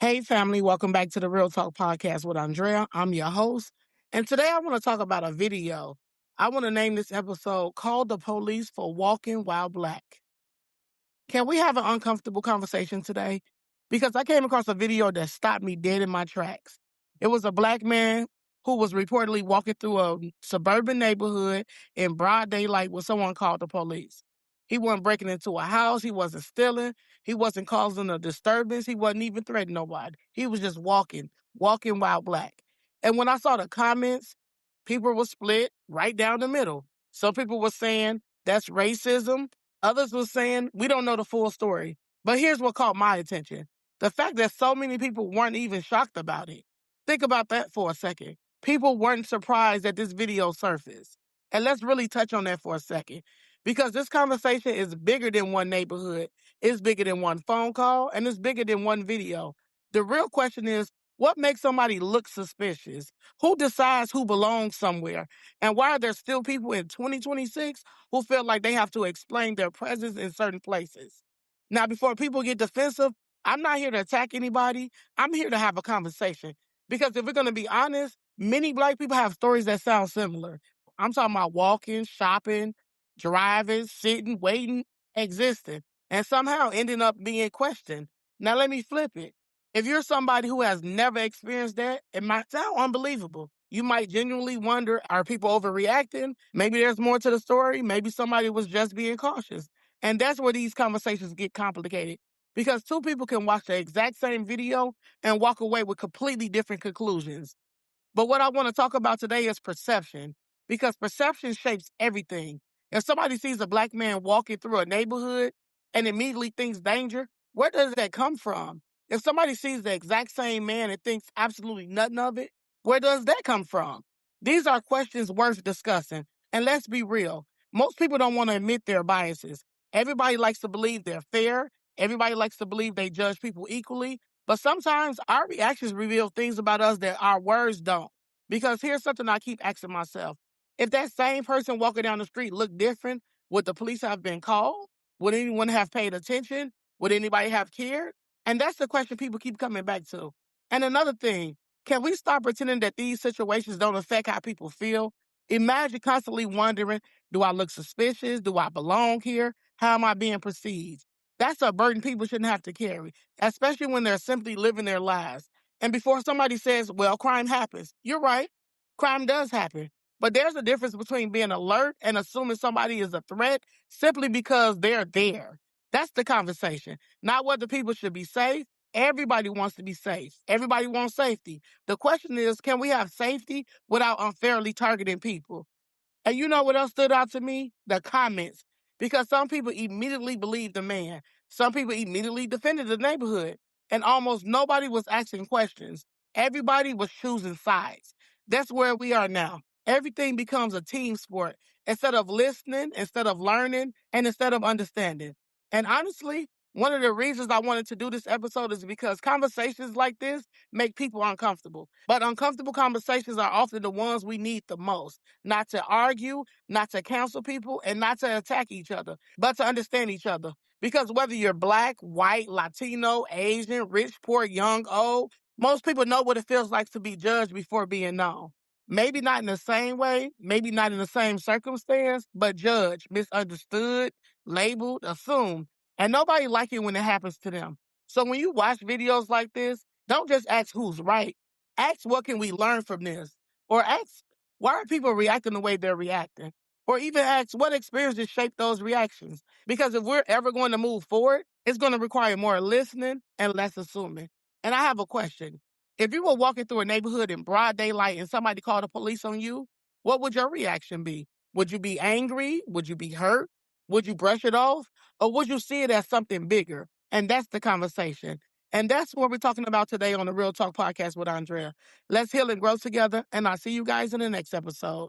Hey, family, welcome back to the Real Talk Podcast with Andrea. I'm your host. And today I want to talk about a video. I want to name this episode Call the Police for Walking While Black. Can we have an uncomfortable conversation today? Because I came across a video that stopped me dead in my tracks. It was a black man who was reportedly walking through a suburban neighborhood in broad daylight when someone called the police. He wasn't breaking into a house. He wasn't stealing. He wasn't causing a disturbance. He wasn't even threatening nobody. He was just walking while black. And when I saw the comments, people were split right down the middle. Some people were saying that's racism. Others were saying we don't know the full story. But here's what caught my attention. The fact that so many people weren't even shocked about it. Think about that for a second. People weren't surprised that this video surfaced. And let's really touch on that for a second. Because this conversation is bigger than one neighborhood. It's bigger than one phone call, and it's bigger than one video. The real question is, what makes somebody look suspicious? Who decides who belongs somewhere? And why are there still people in 2026 who feel like they have to explain their presence in certain places? Now, before people get defensive, I'm not here to attack anybody. I'm here to have a conversation. Because if we're going to be honest, many black people have stories that sound similar. I'm talking about walking, shopping, driving, sitting, waiting, existing, and somehow ending up being questioned. Now, let me flip it. If you're somebody who has never experienced that, it might sound unbelievable. You might genuinely wonder, are people overreacting? Maybe there's more to the story. Maybe somebody was just being cautious. And that's where these conversations get complicated because two people can watch the exact same video and walk away with completely different conclusions. But what I want to talk about today is perception, because perception shapes everything. If somebody sees a black man walking through a neighborhood and immediately thinks danger, where does that come from? If somebody sees the exact same man and thinks absolutely nothing of it, where does that come from? These are questions worth discussing. And let's be real, most people don't want to admit their biases. Everybody likes to believe they're fair. Everybody likes to believe they judge people equally. But sometimes our reactions reveal things about us that our words don't. Because here's something I keep asking myself. If that same person walking down the street looked different, would the police have been called? Would anyone have paid attention? Would anybody have cared? And that's the question people keep coming back to. And another thing, can we stop pretending that these situations don't affect how people feel? Imagine constantly wondering, do I look suspicious? Do I belong here? How am I being perceived? That's a burden people shouldn't have to carry, especially when they're simply living their lives. And before somebody says, well, crime happens, you're right. Crime does happen. But there's a difference between being alert and assuming somebody is a threat simply because they're there. That's the conversation, not whether people should be safe. Everybody wants to be safe. Everybody wants safety. The question is, can we have safety without unfairly targeting people? And you know what else stood out to me? The comments. Because some people immediately believed the man. Some people immediately defended the neighborhood. And almost nobody was asking questions. Everybody was choosing sides. That's where we are now. Everything becomes a team sport instead of listening, instead of learning, and instead of understanding. And honestly, one of the reasons I wanted to do this episode is because conversations like this make people uncomfortable. But uncomfortable conversations are often the ones we need the most. Not to argue, not to counsel people, and not to attack each other, but to understand each other. Because whether you're black, white, Latino, Asian, rich, poor, young, old, most people know what it feels like to be judged before being known. Maybe not in the same way, maybe not in the same circumstance, but judged, misunderstood, labeled, assumed. And nobody like it when it happens to them. So when you watch videos like this, don't just ask who's right. Ask what can we learn from this? Or ask why are people reacting the way they're reacting? Or even ask what experiences shape those reactions? Because if we're ever going to move forward, it's going to require more listening and less assuming. And I have a question. If you were walking through a neighborhood in broad daylight and somebody called the police on you, what would your reaction be? Would you be angry? Would you be hurt? Would you brush it off? Or would you see it as something bigger? And that's the conversation. And that's what we're talking about today on the Real Talk Podcast with Andrea. Let's heal and grow together. And I'll see you guys in the next episode.